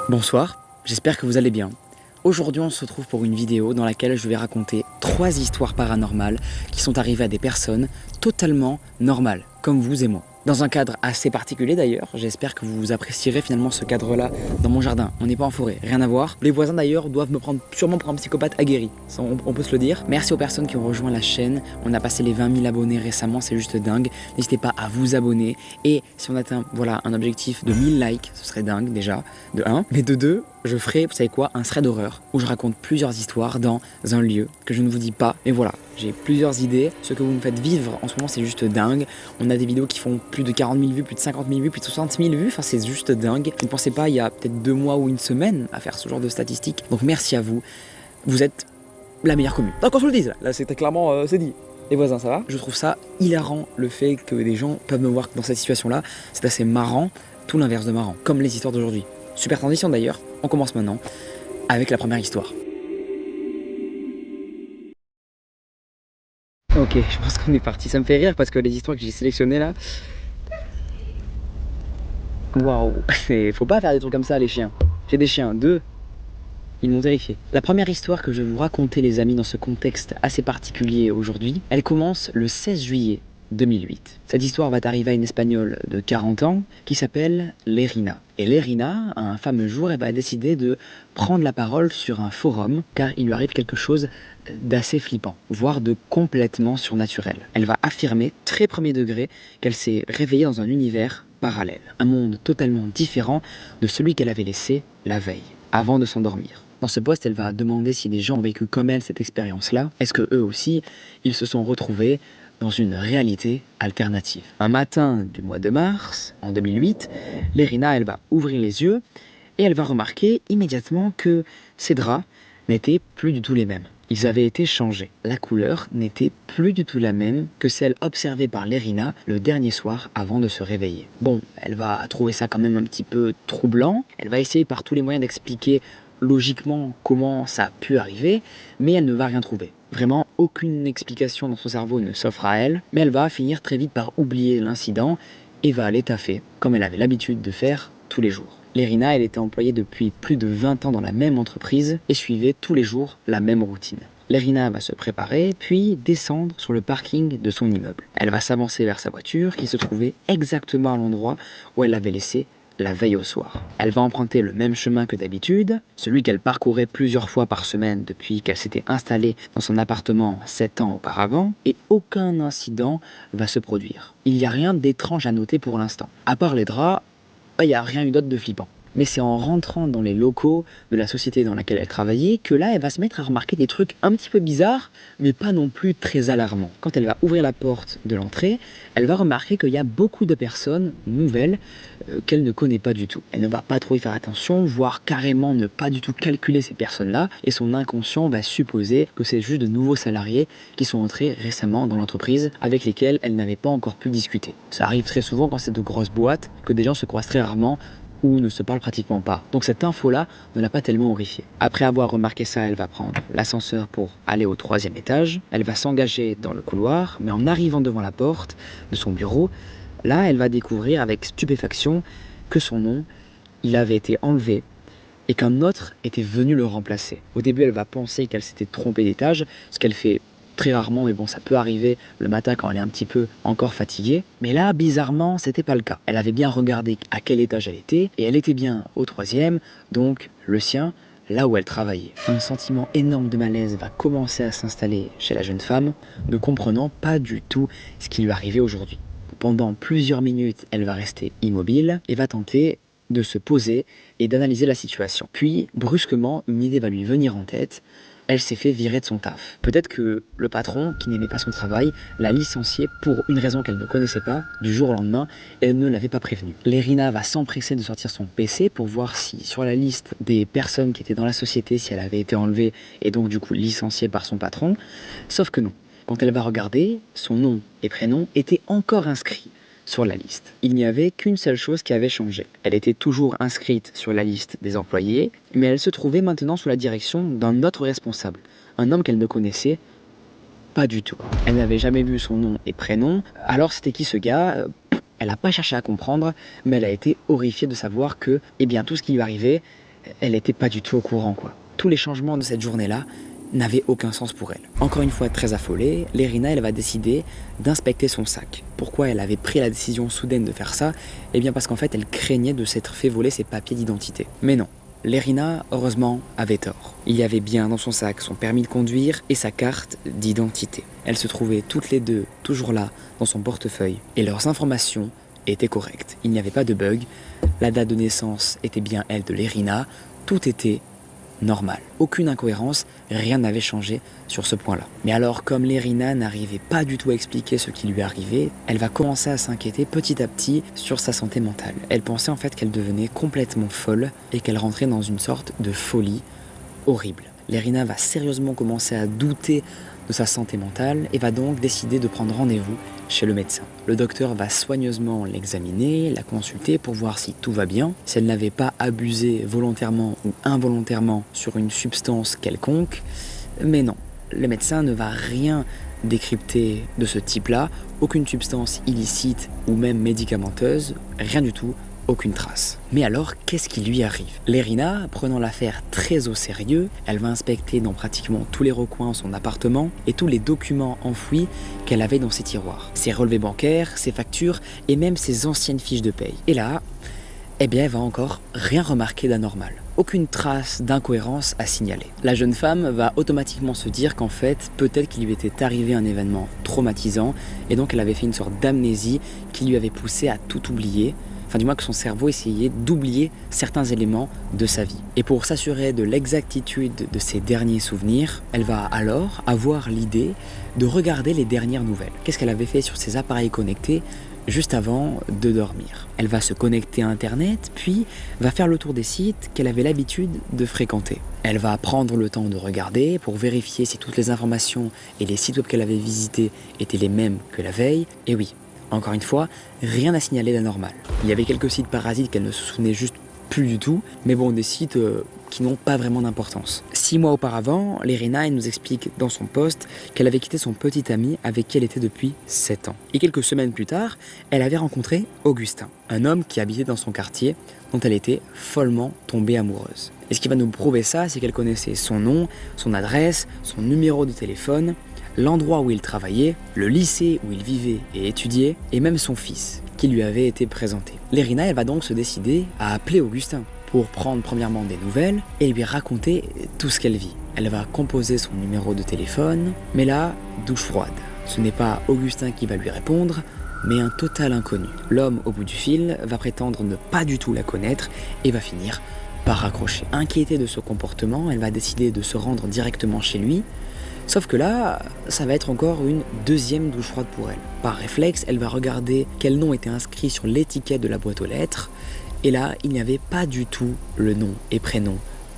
Bonsoir, j'espère que vous allez bien. Aujourd'hui on se retrouve pour une vidéo dans laquelle je vais raconter 3 histoires paranormales qui sont arrivées à des personnes totalement normales, comme vous et moi. Dans un cadre assez particulier d'ailleurs, j'espère que vous apprécierez finalement ce cadre-là dans mon jardin. On n'est pas en forêt, rien à voir. Les voisins d'ailleurs doivent me prendre sûrement pour un psychopathe aguerri, ça, on peut se le dire. Merci aux personnes qui ont rejoint la chaîne, on a passé les 20 000 abonnés récemment, c'est juste dingue. N'hésitez pas à vous abonner et si on atteint voilà, un objectif de 1000 likes, ce serait dingue déjà, de 1. Mais de 2, je ferai, vous savez quoi, un thread d'horreur où je raconte plusieurs histoires dans un lieu que je ne vous dis pas. Mais voilà, j'ai plusieurs idées. Ce que vous me faites vivre en ce moment, c'est juste dingue. On a des vidéos qui font plus de 40 000 vues, plus de 50 000 vues, plus de 60 000 vues. Enfin, c'est juste dingue. Je ne pensais pas il y a peut-être 2 mois ou une semaine à faire ce genre de statistiques. Donc merci à vous. Vous êtes la meilleure commune. Donc on se le dise, là c'était clairement, c'est dit. Les voisins, ça va? Je trouve ça hilarant le fait que des gens peuvent me voir dans cette situation-là. C'est assez marrant, tout l'inverse de marrant, comme les histoires d'aujourd'hui. Super transition d'ailleurs, on commence maintenant avec la première histoire. Ok, je pense qu'on est parti. Ça me fait rire parce que les histoires que j'ai sélectionnées là. Waouh, faut pas faire des trucs comme ça, les chiens. J'ai des chiens, deux. Ils m'ont terrifié. La première histoire que je vais vous raconter, les amis, dans ce contexte assez particulier aujourd'hui, elle commence le 16 juillet 2008. Cette histoire va arriver à une Espagnole de 40 ans qui s'appelle Lerina. Et Lerina, un fameux jour, elle va décider de prendre la parole sur un forum car il lui arrive quelque chose d'assez flippant, voire de complètement surnaturel. Elle va affirmer, très premier degré, qu'elle s'est réveillée dans un univers parallèle, un monde totalement différent de celui qu'elle avait laissé la veille, avant de s'endormir. Dans ce post, elle va demander si les gens ont vécu comme elle cette expérience-là. Est-ce que eux aussi, ils se sont retrouvés dans une réalité alternative? Un matin du mois de mars, en 2008, Lerina, elle va ouvrir les yeux et elle va remarquer immédiatement que ses draps n'étaient plus du tout les mêmes. Ils avaient été changés. La couleur n'était plus du tout la même que celle observée par Lerina le dernier soir avant de se réveiller. Bon, elle va trouver ça quand même un petit peu troublant. Elle va essayer par tous les moyens d'expliquer logiquement comment ça a pu arriver, mais elle ne va rien trouver. Vraiment, aucune explication dans son cerveau ne s'offre à elle, mais elle va finir très vite par oublier l'incident et va aller taffer, comme elle avait l'habitude de faire tous les jours. Lerina, elle était employée depuis plus de 20 ans dans la même entreprise et suivait tous les jours la même routine. Lerina va se préparer, puis descendre sur le parking de son immeuble. Elle va s'avancer vers sa voiture qui se trouvait exactement à l'endroit où elle l'avait laissée la veille au soir. Elle va emprunter le même chemin que d'habitude, celui qu'elle parcourait plusieurs fois par semaine depuis qu'elle s'était installée dans son appartement 7 ans auparavant, et aucun incident va se produire. Il n'y a rien d'étrange à noter pour l'instant. À part les draps, il n'y a rien eu d'autre de flippant. Mais c'est en rentrant dans les locaux de la société dans laquelle elle travaillait que là, elle va se mettre à remarquer des trucs un petit peu bizarres, mais pas non plus très alarmants. Quand elle va ouvrir la porte de l'entrée, elle va remarquer qu'il y a beaucoup de personnes nouvelles qu'elle ne connaît pas du tout. Elle ne va pas trop y faire attention, voire carrément ne pas du tout calculer ces personnes-là, et son inconscient va supposer que c'est juste de nouveaux salariés qui sont entrés récemment dans l'entreprise avec lesquels elle n'avait pas encore pu discuter. Ça arrive très souvent quand c'est de grosses boîtes, que des gens se croisent très rarement ou ne se parlent pratiquement pas. Donc cette info-là ne l'a pas tellement horrifiée. Après avoir remarqué ça, elle va prendre l'ascenseur pour aller au 3e étage. Elle va s'engager dans le couloir, mais en arrivant devant la porte de son bureau, là, elle va découvrir avec stupéfaction que son nom, il avait été enlevé et qu'un autre était venu le remplacer. Au début, elle va penser qu'elle s'était trompée d'étage, ce qu'elle fait très rarement, mais bon, ça peut arriver le matin quand elle est un petit peu encore fatiguée. Mais là, bizarrement, c'était pas le cas. Elle avait bien regardé à quel étage elle était, et elle était bien au 3e, donc le sien, là où elle travaillait. Un sentiment énorme de malaise va commencer à s'installer chez la jeune femme, ne comprenant pas du tout ce qui lui arrivait aujourd'hui. Pendant plusieurs minutes, elle va rester immobile et va tenter de se poser et d'analyser la situation. Puis, brusquement, une idée va lui venir en tête. Elle s'est fait virer de son taf. Peut-être que le patron, qui n'aimait pas son travail, l'a licenciée pour une raison qu'elle ne connaissait pas, du jour au lendemain, et elle ne l'avait pas prévenue. Lerina va s'empresser de sortir son PC pour voir si, sur la liste des personnes qui étaient dans la société, si elle avait été enlevée et donc du coup licenciée par son patron. Sauf que non. Quand elle va regarder, son nom et prénom étaient encore inscrits sur la liste. Il n'y avait qu'une seule chose qui avait changé. Elle était toujours inscrite sur la liste des employés, mais elle se trouvait maintenant sous la direction d'un autre responsable, un homme qu'elle ne connaissait pas du tout. Elle n'avait jamais vu son nom et prénom, alors c'était qui ce gars? Elle n'a pas cherché à comprendre, mais elle a été horrifiée de savoir que, eh bien, tout ce qui lui arrivait, elle n'était pas du tout au courant, quoi. Tous les changements de cette journée-là n'avaient aucun sens pour elle. Encore une fois très affolée, Lérina, elle va décider d'inspecter son sac. Pourquoi elle avait pris la décision soudaine de faire ça? Eh bien parce qu'en fait, elle craignait de s'être fait voler ses papiers d'identité. Mais non. Lérina, heureusement, avait tort. Il y avait bien dans son sac son permis de conduire et sa carte d'identité. Elles se trouvaient toutes les deux toujours là, dans son portefeuille, et leurs informations étaient correctes. Il n'y avait pas de bug, la date de naissance était bien elle de Lérina, tout était normal. Aucune incohérence, rien n'avait changé sur ce point-là. Mais alors, comme Lérina n'arrivait pas du tout à expliquer ce qui lui arrivait, elle va commencer à s'inquiéter petit à petit sur sa santé mentale. Elle pensait en fait qu'elle devenait complètement folle et qu'elle rentrait dans une sorte de folie horrible. Lérina va sérieusement commencer à douter de sa santé mentale et va donc décider de prendre rendez-vous chez le médecin. Le docteur va soigneusement l'examiner, la consulter pour voir si tout va bien, si elle n'avait pas abusé volontairement ou involontairement sur une substance quelconque, mais non, le médecin ne va rien décrypter de ce type-là, aucune substance illicite ou même médicamenteuse, rien du tout. Aucune trace. Mais alors, qu'est-ce qui lui arrive? Lérina, prenant l'affaire très au sérieux, elle va inspecter dans pratiquement tous les recoins son appartement et tous les documents enfouis qu'elle avait dans ses tiroirs. Ses relevés bancaires, ses factures et même ses anciennes fiches de paye. Et là, eh bien, elle va encore rien remarquer d'anormal. Aucune trace d'incohérence à signaler. La jeune femme va automatiquement se dire qu'en fait, peut-être qu'il lui était arrivé un événement traumatisant et donc elle avait fait une sorte d'amnésie qui lui avait poussé à tout oublier. Enfin du moins que son cerveau essayait d'oublier certains éléments de sa vie. Et pour s'assurer de l'exactitude de ses derniers souvenirs, elle va alors avoir l'idée de regarder les dernières nouvelles. Qu'est-ce qu'elle avait fait sur ses appareils connectés juste avant de dormir? Elle va se connecter à Internet, puis va faire le tour des sites qu'elle avait l'habitude de fréquenter. Elle va prendre le temps de regarder pour vérifier si toutes les informations et les sites web qu'elle avait visités étaient les mêmes que la veille. Et oui, encore une fois, rien à signaler d'anormal. Il y avait quelques sites parasites qu'elle ne se souvenait juste plus du tout, mais bon, des sites qui n'ont pas vraiment d'importance. 6 mois auparavant, Lérina nous explique dans son post qu'elle avait quitté son petit ami avec qui elle était depuis 7 ans. Et quelques semaines plus tard, elle avait rencontré Augustin, un homme qui habitait dans son quartier, dont elle était follement tombée amoureuse. Et ce qui va nous prouver ça, c'est qu'elle connaissait son nom, son adresse, son numéro de téléphone, l'endroit où il travaillait, le lycée où il vivait et étudiait, et même son fils, qui lui avait été présenté. Lérina, elle va donc se décider à appeler Augustin pour prendre premièrement des nouvelles et lui raconter tout ce qu'elle vit. Elle va composer son numéro de téléphone, mais là, douche froide. Ce n'est pas Augustin qui va lui répondre, mais un total inconnu. L'homme au bout du fil va prétendre ne pas du tout la connaître et va finir par raccrocher. Inquiétée de ce comportement, elle va décider de se rendre directement chez lui. Sauf que là, ça va être encore une deuxième douche froide pour elle. Par réflexe, elle va regarder quel nom était inscrit sur l'étiquette de la boîte aux lettres. Et là, il n'y avait pas du tout le nom et prénom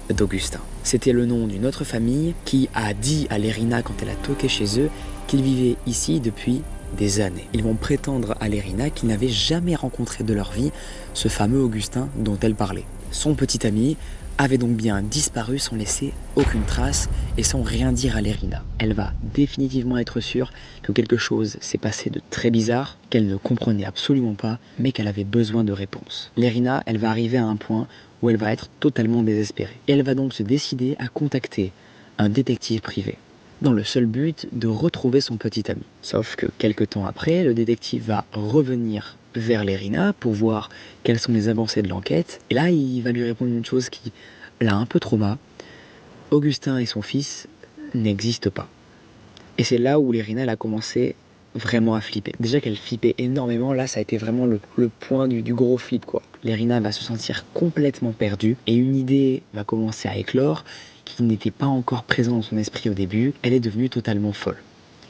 d'Augustin. C'était le nom d'une autre famille qui a dit à Lérina quand elle a toqué chez eux qu'il vivait ici depuis des années. Ils vont prétendre à Lérina qu'ils n'avaient jamais rencontré de leur vie ce fameux Augustin dont elle parlait. Son petit ami avait donc bien disparu sans laisser aucune trace et sans rien dire à Lérina. Elle va définitivement être sûre que quelque chose s'est passé de très bizarre, qu'elle ne comprenait absolument pas, mais qu'elle avait besoin de réponses. Lérina, elle va arriver à un point où elle va être totalement désespérée. Et elle va donc se décider à contacter un détective privé, dans le seul but de retrouver son petit ami. Sauf que quelques temps après, le détective va revenir vers Lérina pour voir quelles sont les avancées de l'enquête. Et là, il va lui répondre une chose qui l'a un peu trauma. Augustin et son fils n'existent pas. Et c'est là où Lérina elle a commencé vraiment à flipper. Déjà qu'elle flippait énormément, là ça a été vraiment le point du gros flip quoi. Lérina va se sentir complètement perdue et une idée va commencer à éclore qui n'était pas encore présente dans son esprit au début. Elle est devenue totalement folle.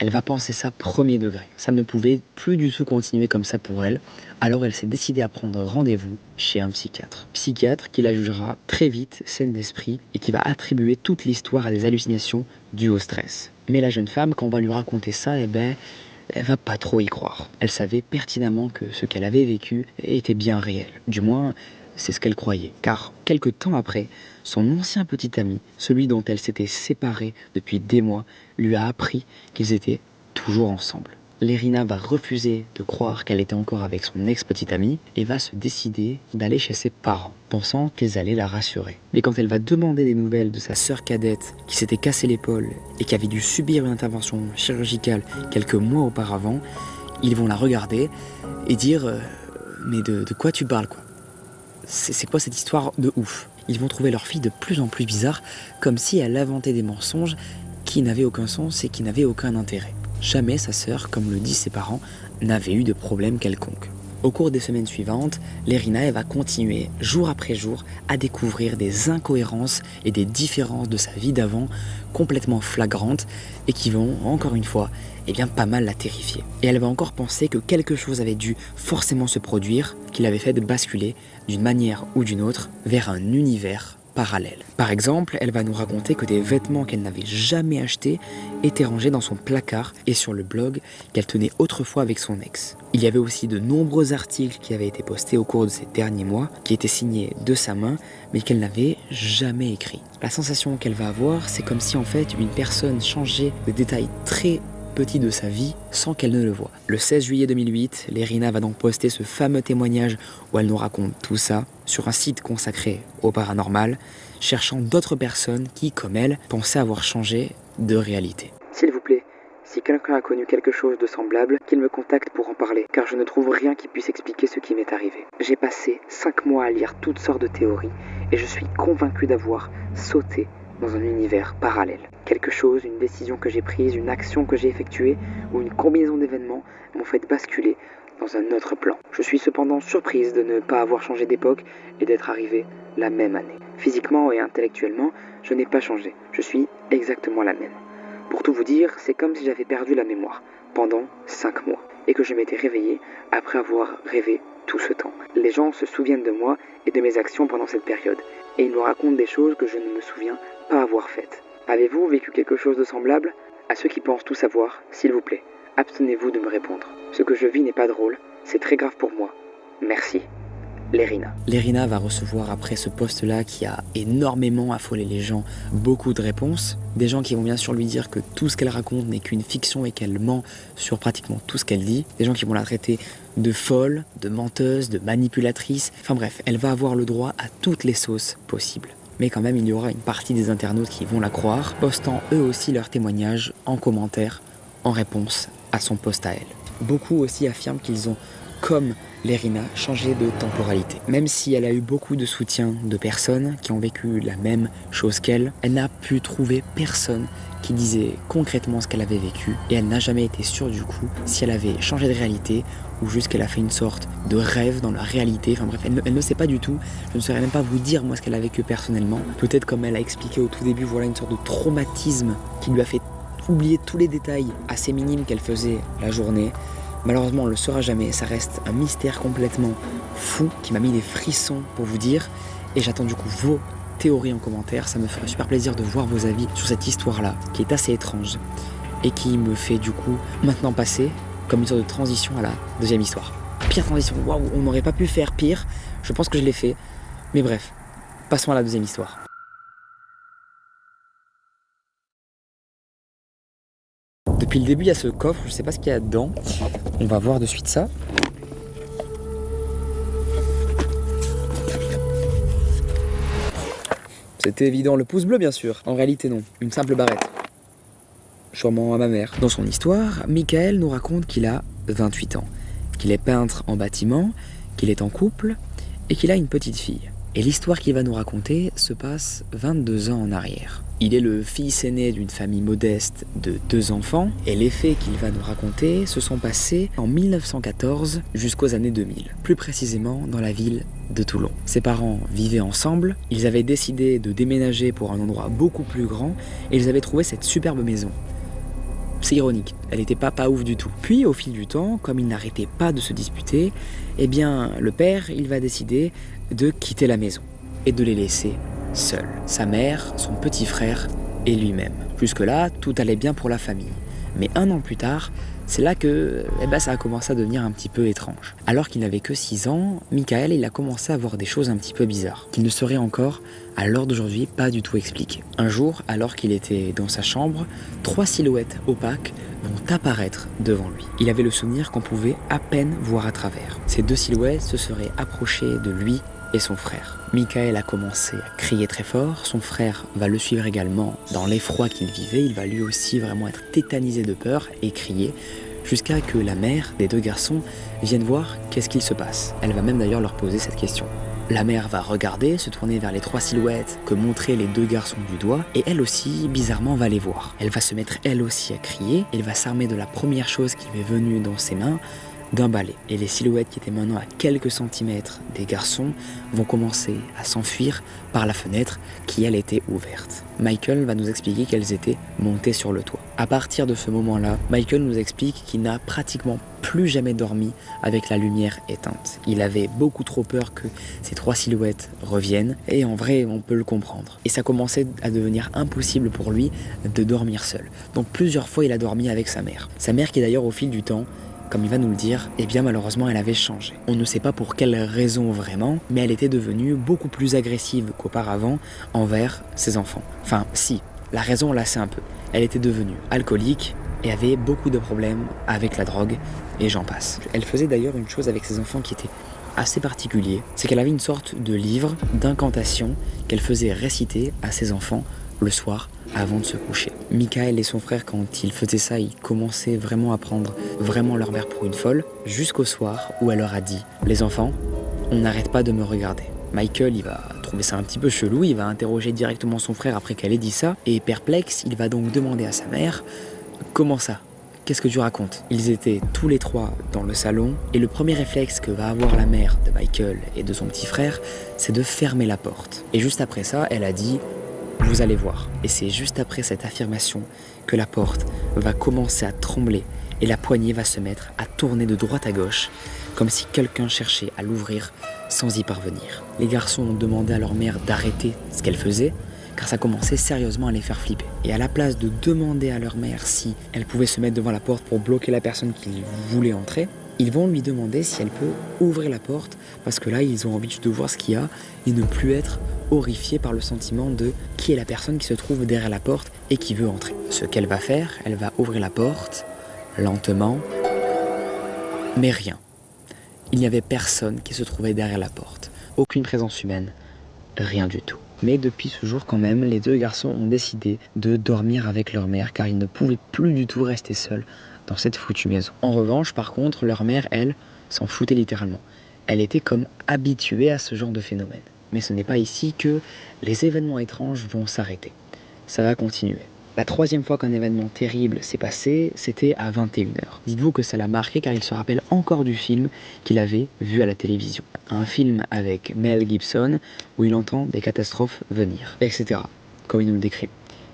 Elle va penser ça premier degré. Ça ne pouvait plus du tout continuer comme ça pour elle. Alors elle s'est décidée à prendre rendez-vous chez un psychiatre. Psychiatre qui la jugera très vite saine d'esprit et qui va attribuer toute l'histoire à des hallucinations dues au stress. Mais la jeune femme, quand on va lui raconter ça, elle va pas trop y croire. Elle savait pertinemment que ce qu'elle avait vécu était bien réel. Du moins, c'est ce qu'elle croyait. Car, quelque temps après, son ancien petit ami, celui dont elle s'était séparée depuis des mois, lui a appris qu'ils étaient toujours ensemble. Lérina va refuser de croire qu'elle était encore avec son ex-petite amie et va se décider d'aller chez ses parents, pensant qu'ils allaient la rassurer. Mais quand elle va demander des nouvelles de sa sœur cadette qui s'était cassé l'épaule et qui avait dû subir une intervention chirurgicale quelques mois auparavant, ils vont la regarder et dire mais de quoi tu parles quoi ? C'est quoi cette histoire de ouf ? Ils vont trouver leur fille de plus en plus bizarre, comme si elle inventait des mensonges qui n'avaient aucun sens et qui n'avaient aucun intérêt. Jamais sa sœur, comme le disent ses parents, n'avait eu de problème quelconque. Au cours des semaines suivantes, Lérina elle va continuer, jour après jour, à découvrir des incohérences et des différences de sa vie d'avant, complètement flagrantes, et qui vont, encore une fois, pas mal la terrifier. Et elle va encore penser que quelque chose avait dû forcément se produire, qui l'avait fait basculer, d'une manière ou d'une autre, vers un univers parallèle. Par exemple, elle va nous raconter que des vêtements qu'elle n'avait jamais achetés étaient rangés dans son placard et sur le blog qu'elle tenait autrefois avec son ex. Il y avait aussi de nombreux articles qui avaient été postés au cours de ces derniers mois, qui étaient signés de sa main, mais qu'elle n'avait jamais écrits. La sensation qu'elle va avoir, c'est comme si en fait une personne changeait des détails très petits de sa vie sans qu'elle ne le voie. Le 16 juillet 2008, Lérina va donc poster ce fameux témoignage où elle nous raconte tout ça sur un site consacré au paranormal, cherchant d'autres personnes qui, comme elle, pensaient avoir changé de réalité. S'il vous plaît, si quelqu'un a connu quelque chose de semblable, qu'il me contacte pour en parler, car je ne trouve rien qui puisse expliquer ce qui m'est arrivé. J'ai passé 5 mois à lire toutes sortes de théories et je suis convaincu d'avoir sauté dans un univers parallèle. Quelque chose, une décision que j'ai prise, une action que j'ai effectuée ou une combinaison d'événements m'ont fait basculer dans un autre plan. Je suis cependant surprise de ne pas avoir changé d'époque et d'être arrivée la même année. Physiquement et intellectuellement, je n'ai pas changé. Je suis exactement la même. Pour tout vous dire, c'est comme si j'avais perdu la mémoire pendant 5 mois et que je m'étais réveillée après avoir rêvé tout ce temps. Les gens se souviennent de moi et de mes actions pendant cette période et ils me racontent des choses que je ne me souviens pas avoir faites. Avez-vous vécu quelque chose de semblable ? À ceux qui pensent tout savoir, s'il vous plaît, abstenez-vous de me répondre. Ce que je vis n'est pas drôle, c'est très grave pour moi. Merci. Lérina. Lérina va recevoir après ce post-là qui a énormément affolé les gens beaucoup de réponses. Des gens qui vont bien sûr lui dire que tout ce qu'elle raconte n'est qu'une fiction et qu'elle ment sur pratiquement tout ce qu'elle dit. Des gens qui vont la traiter de folle, de menteuse, de manipulatrice. Enfin bref, elle va avoir le droit à toutes les sauces possibles. Mais quand même, il y aura une partie des internautes qui vont la croire, postant eux aussi leurs témoignages en commentaire en réponse à son post à elle. Beaucoup aussi affirment qu'ils ont, comme Lérina, changé de temporalité. Même si elle a eu beaucoup de soutien de personnes qui ont vécu la même chose qu'elle, elle n'a pu trouver personne qui disait concrètement ce qu'elle avait vécu et elle n'a jamais été sûre du coup si elle avait changé de réalité ou juste qu'elle a fait une sorte de rêve dans la réalité. Enfin bref, elle ne sait pas du tout. Je ne saurais même pas vous dire moi ce qu'elle a vécu personnellement. Peut-être comme elle a expliqué au tout début, voilà une sorte de traumatisme qui lui a fait oublier tous les détails assez minimes qu'elle faisait la journée. Malheureusement, on ne le saura jamais. Ça reste un mystère complètement fou qui m'a mis des frissons pour vous dire. Et j'attends du coup vos théories en commentaire. Ça me ferait super plaisir de voir vos avis sur cette histoire-là, qui est assez étrange et qui me fait du coup maintenant passer comme une sorte de transition à la deuxième histoire. Pire transition, waouh, on n'aurait pas pu faire pire. Je pense que je l'ai fait. Mais bref, passons à la deuxième histoire. Depuis le début, il y a ce coffre, je sais pas ce qu'il y a dedans. On va voir de suite ça. C'était évident, le pouce bleu bien sûr. En réalité non, une simple barrette. Sûrement à ma mère. Dans son histoire, Michael nous raconte qu'il a 28 ans, qu'il est peintre en bâtiment, qu'il est en couple et qu'il a une petite fille. Et l'histoire qu'il va nous raconter se passe 22 ans en arrière. Il est le fils aîné d'une famille modeste de 2 enfants et les faits qu'il va nous raconter se sont passés en 1914 jusqu'aux années 2000, plus précisément dans la ville de Toulon. Ses parents vivaient ensemble, ils avaient décidé de déménager pour un endroit beaucoup plus grand et ils avaient trouvé cette superbe maison. C'est ironique, elle n'était pas ouf du tout. Puis au fil du temps, comme ils n'arrêtaient pas de se disputer, eh bien le père il va décider de quitter la maison et de les laisser seuls. Sa mère, son petit frère et lui-même. Jusque-là, tout allait bien pour la famille. Mais 1 an plus tard, C'est là que ça a commencé à devenir un petit peu étrange. Alors qu'il n'avait que 6 ans, Michael il a commencé à voir des choses un petit peu bizarres, qui ne seraient encore, à l'heure d'aujourd'hui, pas du tout expliquées. Un jour, alors qu'il était dans sa chambre, 3 silhouettes opaques vont apparaître devant lui. Il avait le souvenir qu'on pouvait à peine voir à travers. Ces 2 silhouettes se seraient approchées de lui et son frère. Michael a commencé à crier très fort, son frère va le suivre également dans l'effroi qu'il vivait, il va lui aussi vraiment être tétanisé de peur et crier, jusqu'à que la mère des 2 garçons vienne voir qu'est-ce qu'il se passe. Elle va même d'ailleurs leur poser cette question. La mère va regarder, se tourner vers les 3 silhouettes que montraient les 2 garçons du doigt, et elle aussi, bizarrement, va les voir. Elle va se mettre elle aussi à crier, elle va s'armer de la première chose qui lui est venue dans ses mains, d'un balai. Et les silhouettes qui étaient maintenant à quelques centimètres des garçons vont commencer à s'enfuir par la fenêtre qui elle était ouverte. Michael va nous expliquer qu'elles étaient montées sur le toit. À partir de ce moment-là, Michael nous explique qu'il n'a pratiquement plus jamais dormi avec la lumière éteinte. Il avait beaucoup trop peur que ces 3 silhouettes reviennent, et en vrai on peut le comprendre. Et ça commençait à devenir impossible pour lui de dormir seul. Donc plusieurs fois il a dormi avec sa mère. Sa mère qui d'ailleurs au fil du temps, comme il va nous le dire, malheureusement elle avait changé. On ne sait pas pour quelle raison vraiment, mais elle était devenue beaucoup plus agressive qu'auparavant envers ses enfants. Enfin si, la raison on la sait un peu. Elle était devenue alcoolique et avait beaucoup de problèmes avec la drogue, et j'en passe. Elle faisait d'ailleurs une chose avec ses enfants qui était assez particulier, c'est qu'elle avait une sorte de livre d'incantation qu'elle faisait réciter à ses enfants le soir avant de se coucher. Michael et son frère, quand ils faisaient ça, ils commençaient vraiment à prendre vraiment leur mère pour une folle, jusqu'au soir où elle leur a dit « Les enfants, on n'arrête pas de me regarder ». Michael, il va trouver ça un petit peu chelou, il va interroger directement son frère après qu'elle ait dit ça, et perplexe, il va donc demander à sa mère « Comment ça ? Qu'est-ce que tu racontes ?» Ils étaient tous les 3 dans le salon, et le premier réflexe que va avoir la mère de Michael et de son petit frère, c'est de fermer la porte. Et juste après ça, elle a dit « Vous allez voir ». Et c'est juste après cette affirmation que la porte va commencer à trembler et la poignée va se mettre à tourner de droite à gauche, comme si quelqu'un cherchait à l'ouvrir sans y parvenir. Les garçons ont demandé à leur mère d'arrêter ce qu'elle faisait, car ça commençait sérieusement à les faire flipper. Et à la place de demander à leur mère si elle pouvait se mettre devant la porte pour bloquer la personne qui voulait entrer, ils vont lui demander si elle peut ouvrir la porte, parce que là, ils ont envie de voir ce qu'il y a et ne plus être horrifiés par le sentiment de qui est la personne qui se trouve derrière la porte et qui veut entrer. Ce qu'elle va faire, elle va ouvrir la porte, lentement, mais rien. Il n'y avait personne qui se trouvait derrière la porte. Aucune présence humaine, rien du tout. Mais depuis ce jour quand même, les 2 garçons ont décidé de dormir avec leur mère, car ils ne pouvaient plus du tout rester seuls dans cette foutue maison. En revanche, par contre, leur mère, elle, s'en foutait littéralement. Elle était comme habituée à ce genre de phénomène. Mais ce n'est pas ici que les événements étranges vont s'arrêter. Ça va continuer. La 3e fois qu'un événement terrible s'est passé, c'était à 21h. Dites-vous que ça l'a marqué car il se rappelle encore du film qu'il avait vu à la télévision. Un film avec Mel Gibson où il entend des catastrophes venir, etc. Comme il nous le décrit.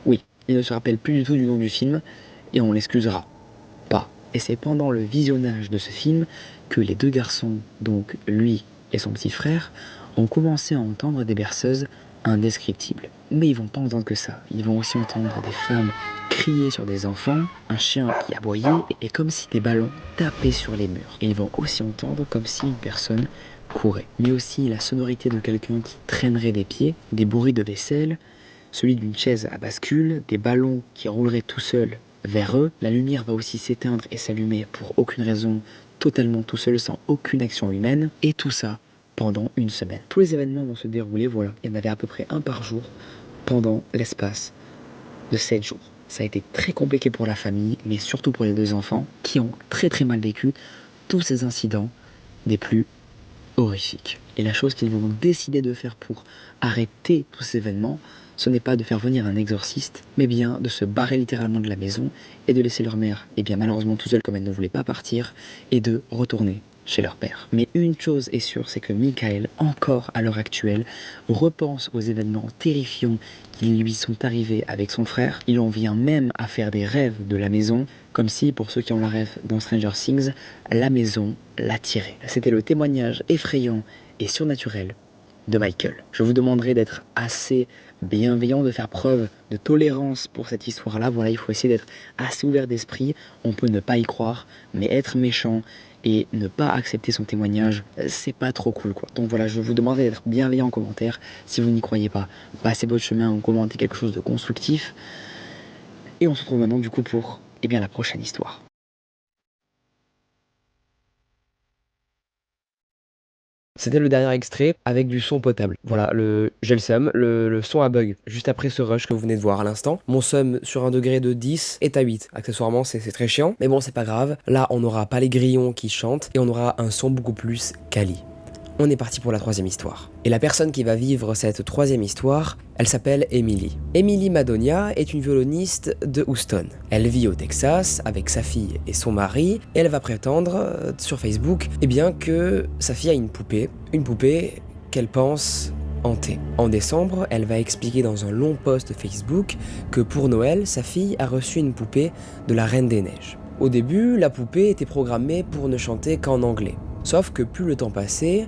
Oui, il ne se rappelle plus du tout du nom du film et on l'excusera pas. Et c'est pendant le visionnage de ce film que les 2 garçons, donc lui et son petit frère, ont commencé à entendre des berceuses indescriptibles. Mais ils vont pas entendre que ça. Ils vont aussi entendre des femmes crier sur des enfants, un chien qui aboyait, et comme si des ballons tapaient sur les murs. Et ils vont aussi entendre comme si une personne courait. Mais aussi la sonorité de quelqu'un qui traînerait des pieds, des bruits de vaisselle, celui d'une chaise à bascule, des ballons qui rouleraient tout seuls vers eux. La lumière va aussi s'éteindre et s'allumer pour aucune raison, totalement tout seul, sans aucune action humaine. Et tout ça pendant une semaine. Tous les événements vont se dérouler, voilà. Il y en avait à peu près un par jour pendant l'espace de 7 jours. Ça a été très compliqué pour la famille, mais surtout pour les 2 enfants, qui ont très mal vécu tous ces incidents des plus horrifiques. Et la chose qu'ils vont décider de faire pour arrêter tous ces événements, ce n'est pas de faire venir un exorciste, mais bien de se barrer littéralement de la maison et de laisser leur mère, malheureusement tout seule comme elle ne voulait pas partir, et de retourner chez leur père. Mais une chose est sûre, c'est que Michael, encore à l'heure actuelle, repense aux événements terrifiants qui lui sont arrivés avec son frère. Il en vient même à faire des rêves de la maison, comme si, pour ceux qui ont la rêve dans Stranger Things, la maison l'attirait. C'était le témoignage effrayant et surnaturel de Michael. Je vous demanderai d'être assez bienveillant, de faire preuve de tolérance pour cette histoire-là. Voilà, il faut essayer d'être assez ouvert d'esprit. On peut ne pas y croire, mais être méchant et ne pas accepter son témoignage, c'est pas trop cool quoi. Donc voilà, je vous demanderai d'être bienveillant en commentaire. Si vous n'y croyez pas, passez votre chemin ou commentez quelque chose de constructif. Et on se retrouve maintenant du coup pour la prochaine histoire. C'était le dernier extrait avec du son potable. Voilà, j'ai le seum, le son a bug. Juste après ce rush que vous venez de voir à l'instant, mon seum sur un degré de 10 est à 8. Accessoirement, c'est très chiant, mais bon, c'est pas grave. Là, on n'aura pas les grillons qui chantent et on aura un son beaucoup plus quali. On est parti pour la troisième histoire. Et la personne qui va vivre cette troisième histoire, elle s'appelle Emily. Emily Madonia est une violoniste de Houston. Elle vit au Texas avec sa fille et son mari, et elle va prétendre sur Facebook que sa fille a une poupée qu'elle pense hantée. En décembre, elle va expliquer dans un long post Facebook que pour Noël, sa fille a reçu une poupée de la Reine des Neiges. Au début, la poupée était programmée pour ne chanter qu'en anglais. Sauf que plus le temps passait,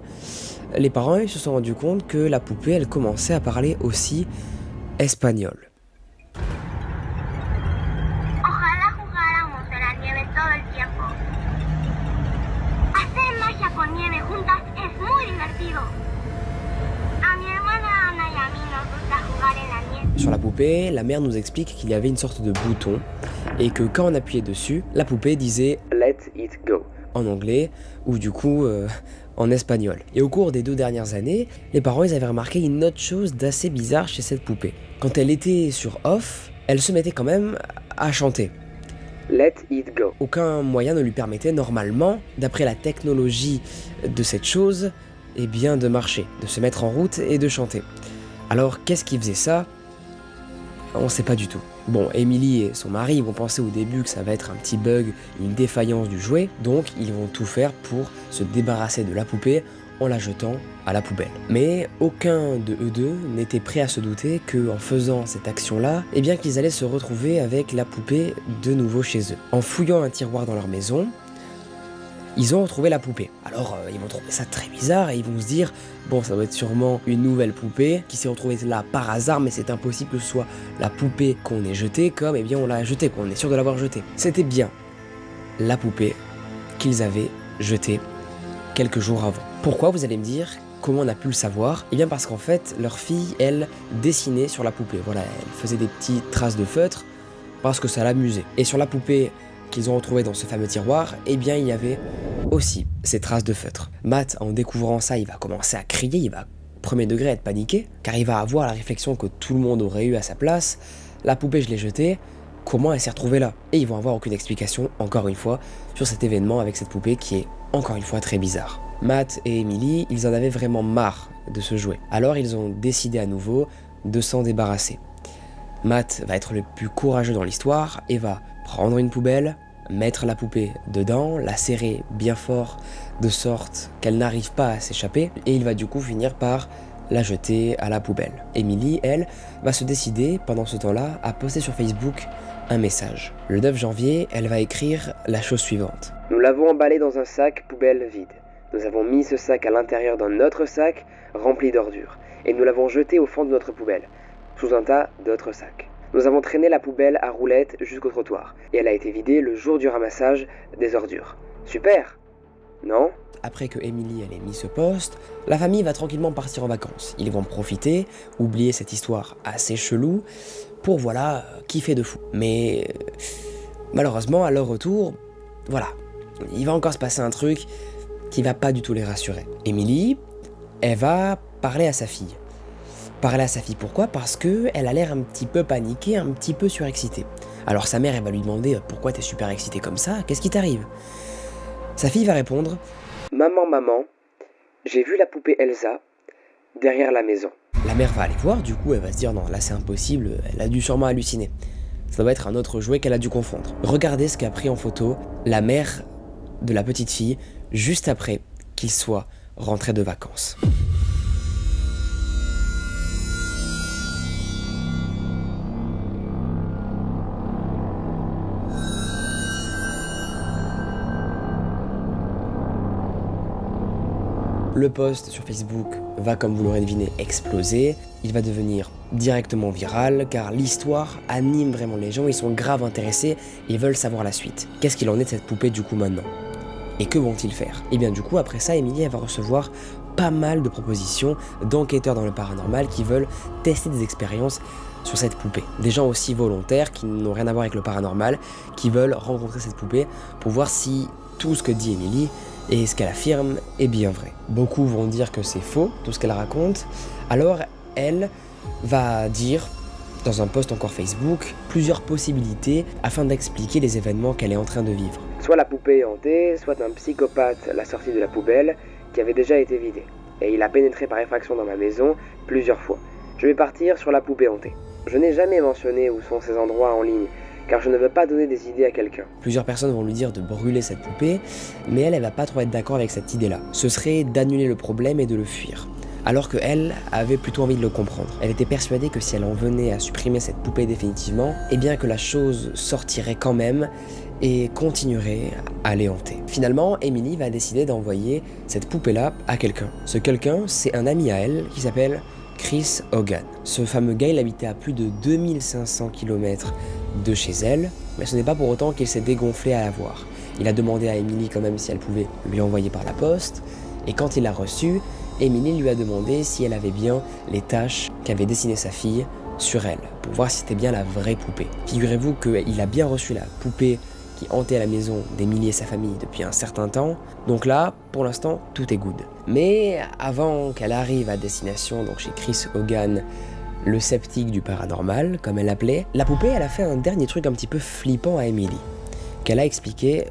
les parents se sont rendus compte que la poupée, elle commençait à parler aussi espagnol. Ojalá jugáramos en la nieve todo el tiempo. Hacer magia con nieve juntas es muy divertido. A mi hermana Ana y a mí nos gusta jugar en la nieve. Sur la poupée, la mère nous explique qu'il y avait une sorte de bouton et que quand on appuyait dessus, la poupée disait « Let it go » en anglais ou du coup en espagnol. Et au cours des 2 dernières années, les parents ils avaient remarqué une autre chose d'assez bizarre chez cette poupée. Quand elle était sur off, elle se mettait quand même à chanter. Let it go. Aucun moyen ne lui permettait normalement, d'après la technologie de cette chose, de marcher, de se mettre en route et de chanter. Alors qu'est-ce qui faisait ça ? On sait pas du tout. Bon, Emily et son mari vont penser au début que ça va être un petit bug, une défaillance du jouet, donc ils vont tout faire pour se débarrasser de la poupée en la jetant à la poubelle. Mais aucun de eux deux n'était prêt à se douter qu'en faisant cette action-là, qu'ils allaient se retrouver avec la poupée de nouveau chez eux. En fouillant un tiroir dans leur maison, ils ont retrouvé la poupée. Alors ils vont trouver ça très bizarre et ils vont se dire bon, ça doit être sûrement une nouvelle poupée qui s'est retrouvée là par hasard, mais c'est impossible que ce soit la poupée qu'on ait jetée comme on l'a jetée, qu'on est sûr de l'avoir jetée. C'était bien la poupée qu'ils avaient jetée quelques jours avant. Pourquoi, vous allez me dire? Comment on a pu le savoir? Parce qu'en fait, leur fille, elle, dessinait sur la poupée. Voilà, elle faisait des petites traces de feutre parce que ça l'amusait. Et sur la poupée qu'ils ont retrouvée dans ce fameux tiroir, il y avait aussi ces traces de feutre. Matt, en découvrant ça, il va commencer à crier, il va premier degré être paniqué, car il va avoir la réflexion que tout le monde aurait eu à sa place. La poupée, je l'ai jetée, comment elle s'est retrouvée là? Et ils vont avoir aucune explication, encore une fois, sur cet événement avec cette poupée qui est, encore une fois, très bizarre. Matt et Emily, ils en avaient vraiment marre de ce jouet. Alors ils ont décidé à nouveau de s'en débarrasser. Matt va être le plus courageux dans l'histoire et va prendre une poubelle, mettre la poupée dedans, la serrer bien fort de sorte qu'elle n'arrive pas à s'échapper et il va du coup finir par la jeter à la poubelle. Emily, elle, va se décider pendant ce temps-là à poster sur Facebook un message. Le 9 janvier, elle va écrire la chose suivante. Nous l'avons emballé dans un sac poubelle vide. Nous avons mis ce sac à l'intérieur d'un autre sac rempli d'ordures et nous l'avons jeté au fond de notre poubelle, sous un tas d'autres sacs. Nous avons traîné la poubelle à roulettes jusqu'au trottoir et elle a été vidée le jour du ramassage des ordures. Super, non? Après que Emily ait mis ce post, la famille va tranquillement partir en vacances. Ils vont profiter, oublier cette histoire assez chelou, pour kiffer de fou. Mais malheureusement, à leur retour, il va encore se passer un truc qui va pas du tout les rassurer. Emily, elle va parler à sa fille. Pourquoi? Parce que elle a l'air un petit peu paniquée, un petit peu surexcitée. Alors sa mère, elle va lui demander « Pourquoi t'es super excitée comme ça? Qu'est-ce qui t'arrive ?» Sa fille va répondre « Maman, j'ai vu la poupée Elsa derrière la maison. » La mère va aller voir, du coup elle va se dire « Non, là c'est impossible, elle a dû sûrement halluciner. Ça doit être un autre jouet qu'elle a dû confondre. » Regardez ce qu'a pris en photo la mère de la petite fille juste après qu'ils soient rentrés de vacances. Le post sur Facebook va, comme vous l'aurez deviné, exploser. Il va devenir directement viral car l'histoire anime vraiment les gens, ils sont grave intéressés et veulent savoir la suite. Qu'est-ce qu'il en est de cette poupée du coup maintenant? Et que vont-ils faire? Et bien du coup, après ça, Emily, elle va recevoir pas mal de propositions d'enquêteurs dans le paranormal qui veulent tester des expériences sur cette poupée. Des gens aussi volontaires qui n'ont rien à voir avec le paranormal, qui veulent rencontrer cette poupée pour voir si tout ce que dit Emily et ce qu'elle affirme est bien vrai. Beaucoup vont dire que c'est faux, tout ce qu'elle raconte. Alors elle va dire, dans un post encore Facebook, plusieurs possibilités afin d'expliquer les événements qu'elle est en train de vivre. Soit la poupée est hantée, soit un psychopathe l'a sortie de la poubelle qui avait déjà été vidée. Et il a pénétré par effraction dans ma maison plusieurs fois. Je vais partir sur la poupée hantée. Je n'ai jamais mentionné où sont ces endroits en ligne, car je ne veux pas donner des idées à quelqu'un. Plusieurs personnes vont lui dire de brûler cette poupée, mais elle va pas trop être d'accord avec cette idée-là. Ce serait d'annuler le problème et de le fuir. Alors qu'elle avait plutôt envie de le comprendre. Elle était persuadée que si elle en venait à supprimer cette poupée définitivement, eh bien que la chose sortirait quand même et continuerait à les hanter. Finalement, Emily va décider d'envoyer cette poupée-là à quelqu'un. Ce quelqu'un, c'est un ami à elle qui s'appelle Chris Hogan. Ce fameux gars, il habitait à plus de 2500 km de chez elle, mais ce n'est pas pour autant qu'il s'est dégonflé à la voir. Il a demandé à Emily quand même si elle pouvait lui envoyer par la poste, et quand il l'a reçue, Emily lui a demandé si elle avait bien les taches qu'avait dessinées sa fille sur elle, pour voir si c'était bien la vraie poupée. Figurez-vous qu'il a bien reçu la poupée qui hantait à la maison d'Emily et sa famille depuis un certain temps, donc là, pour l'instant, tout est good. Mais avant qu'elle arrive à destination, donc chez Chris Hogan, le sceptique du paranormal, comme elle l'appelait, la poupée, elle a fait un dernier truc un petit peu flippant à Emily, qu'elle a expliqué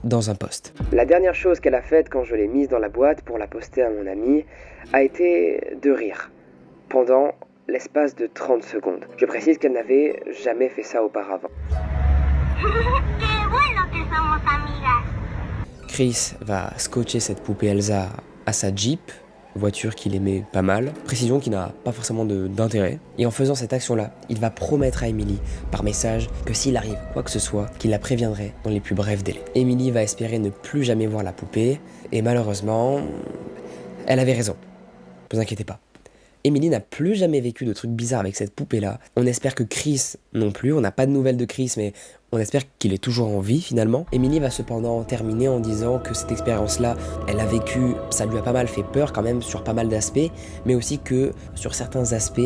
dans un post. La dernière chose qu'elle a faite quand je l'ai mise dans la boîte pour la poster à mon ami a été de rire, pendant l'espace de 30 secondes. Je précise qu'elle n'avait jamais fait ça auparavant. Chris va scotcher cette poupée Elsa à sa Jeep, voiture qu'il aimait pas mal, précision qui n'a pas forcément d'intérêt. Et en faisant cette action-là, il va promettre à Emily, par message, que s'il arrive quoi que ce soit, qu'il la préviendrait dans les plus brefs délais. Emily va espérer ne plus jamais voir la poupée, et malheureusement, elle avait raison. Ne vous inquiétez pas. Emily n'a plus jamais vécu de trucs bizarres avec cette poupée-là. On espère que Chris non plus, on n'a pas de nouvelles de Chris, mais on espère qu'il est toujours en vie finalement. Emily va cependant terminer en disant que cette expérience-là, elle a vécu, ça lui a pas mal fait peur quand même sur pas mal d'aspects, mais aussi que sur certains aspects,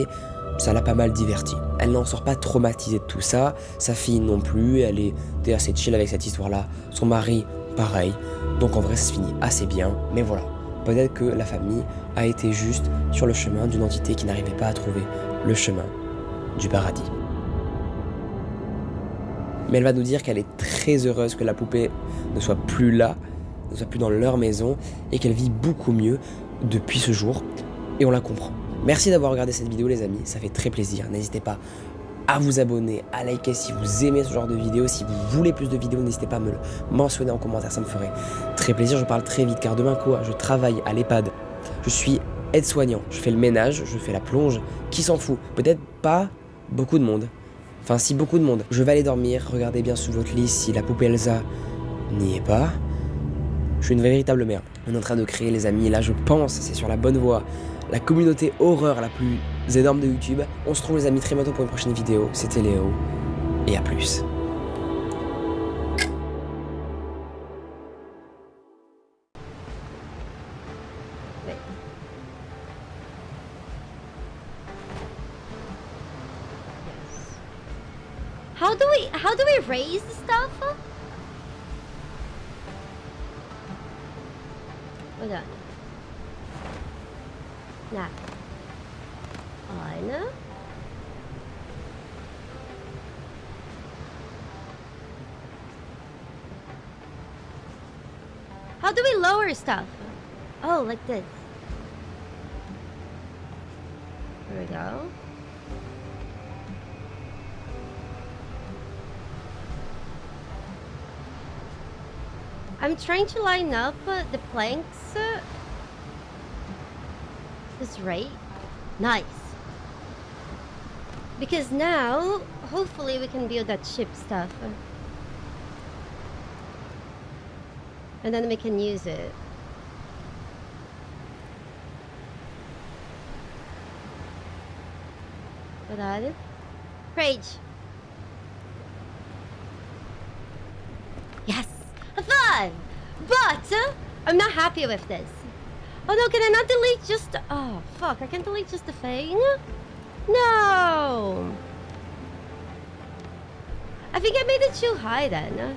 ça l'a pas mal divertie. Elle n'en sort pas traumatisée de tout ça, sa fille non plus, elle était assez chill avec cette histoire-là, son mari pareil, donc en vrai ça se finit assez bien, mais voilà. Peut-être que la famille a été juste sur le chemin d'une entité qui n'arrivait pas à trouver le chemin du paradis. Mais elle va nous dire qu'elle est très heureuse que la poupée ne soit plus là, ne soit plus dans leur maison, et qu'elle vit beaucoup mieux depuis ce jour, et on la comprend. Merci d'avoir regardé cette vidéo les amis, ça fait très plaisir, n'hésitez pas à vous abonner, à liker si vous aimez ce genre de vidéos, si vous voulez plus de vidéos, n'hésitez pas à me le mentionner en commentaire, ça me ferait très plaisir, je parle très vite car demain quoi, je travaille à l'EHPAD, je suis aide-soignant, je fais le ménage, je fais la plonge, qui s'en fout, peut-être pas beaucoup de monde, enfin si beaucoup de monde, je vais aller dormir, regardez bien sous votre lit si la poupée Elsa n'y est pas, je suis une véritable merde, on est en train de créer les amis, là je pense, c'est sur la bonne voie, la communauté horreur la plus énorme de YouTube. On se retrouve les amis très bientôt pour une prochaine vidéo. C'était Léo et à plus. How do we raise the stuff? Hold on. Nah. On. How do we lower stuff? Oh, like this. There we go. I'm trying to line up the planks this right. Nice. Because now, hopefully we can build that ship stuff. And then we can use it. Hold on. Rage. Yes! Fun! But I'm not happy with this. Oh no, can I not delete just... Oh, fuck. I can't delete just the thing? No! I think I made it too high then.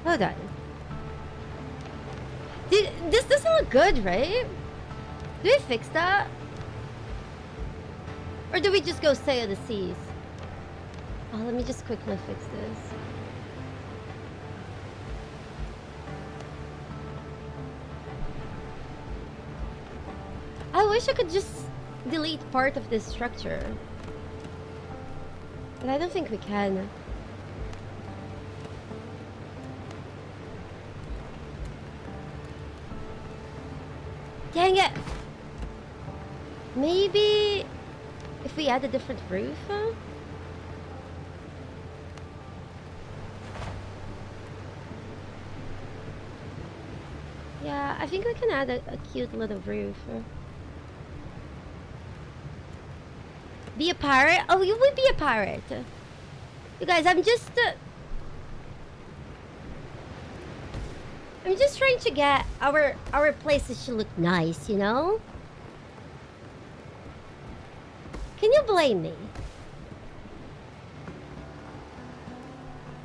Hold on. This doesn't look good, right? Do we fix that? Or do we just go Say of the Seas? Oh, let me just quickly fix this. I wish I could just delete part of this structure. But I don't think we can. Dang it! Maybe if we add a different roof? Yeah, I think we can add a cute little roof. Be a pirate? Oh, you would be a pirate. You guys, I'm just trying to get our places to look nice, you know? Can you blame me?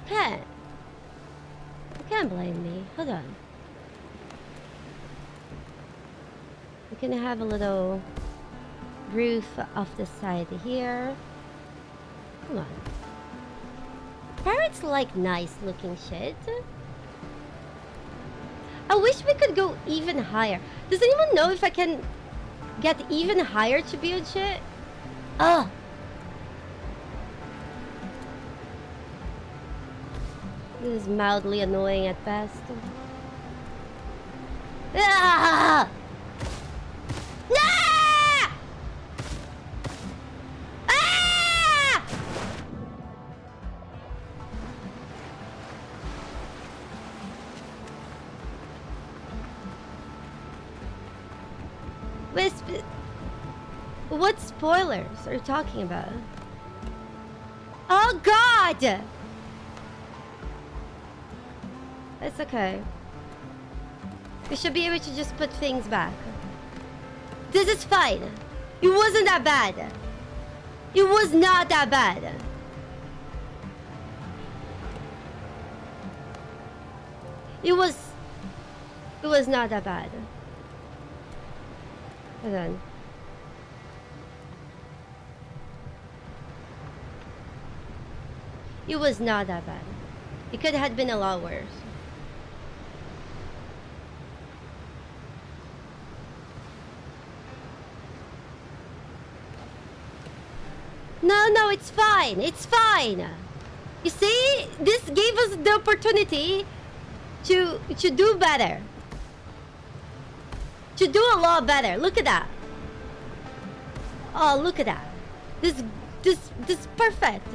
Can't. You can't blame me. Hold on. We can have a little roof off the side here. Come on. Pirates like nice looking shit. I wish we could go even higher. Does anyone know if I can get even higher to build shit? Oh. This is mildly annoying at best. Ah! Ah! Ah! What spoilers are you talking about? Oh God! It's okay. We should be able to just put things back. This is fine. It wasn't that bad. It was not that bad. It was not that bad. Hold on. It was not that bad. It could have been a lot worse. No, it's fine. It's fine. You see, this gave us the opportunity to do better. To do a lot better. Look at that. Oh, look at that. This is perfect.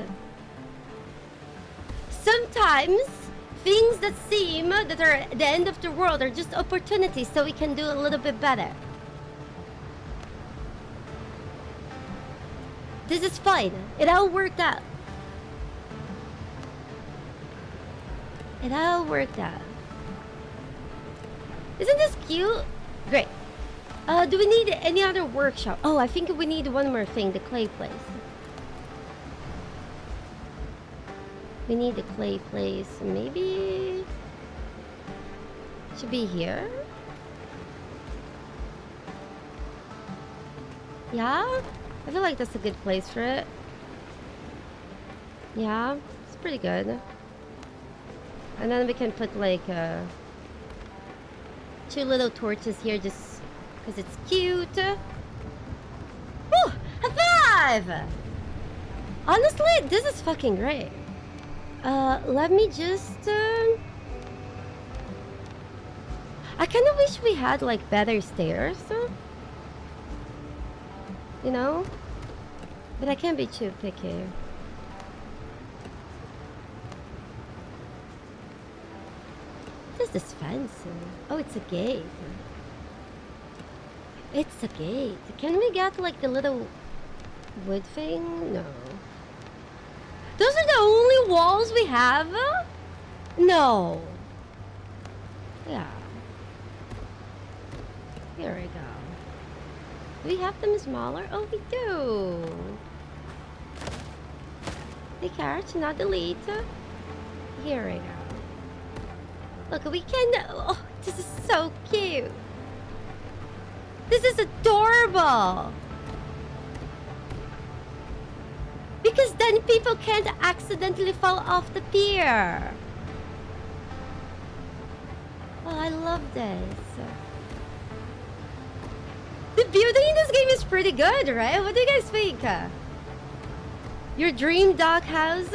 Sometimes things that seem that are at the end of the world are just opportunities so we can do a little bit better. This is fine. It all worked out. It all worked out. Isn't this cute? Great. Do we need any other workshop? Oh, I think we need one more thing, the clay place. We need the clay place. Maybe should be here. Yeah, I feel like that's a good place for it. Yeah, it's pretty good. And then we can put like two little torches here just because it's cute. Woo! High five! Honestly, this is fucking great. Let me just I kind of wish we had like better stairs, you know, but I can't be too picky. What is this fence? Oh, it's a gate. It's a gate. Can we get like the little wood thing? No. Those are the only walls we have? No. Yeah. Here we go. Do we have them smaller? Oh, we do. Take care to not delete. Here we go. Look, we can... Oh, this is so cute. This is adorable. Because then people can't accidentally fall off the pier. Oh, I love this. The building in this game is pretty good, right? What do you guys think? Your dream dog house?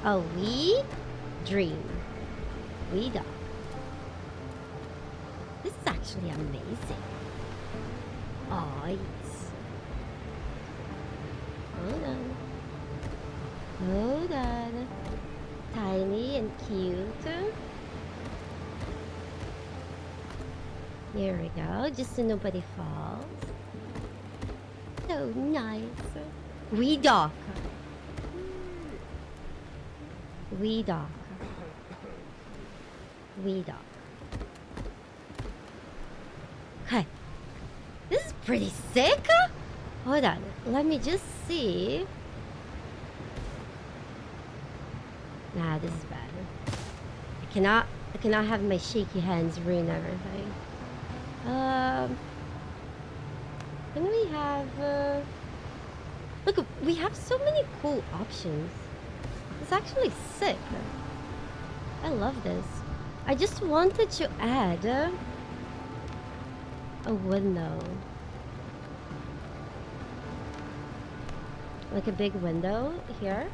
Oh, we dream. We dog. This is actually amazing. Oh, yes. Hold on. Hold on. Tiny and cute. Here we go, just so nobody falls. So nice. We dock. We dock. We dock. Okay. This is pretty sick. Hold on. Let me just see. Nah, this is bad. I cannot have my shaky hands ruin everything. Can we have look, we have so many cool options. It's actually sick. I love this. I just wanted to add a window. Like a big window here.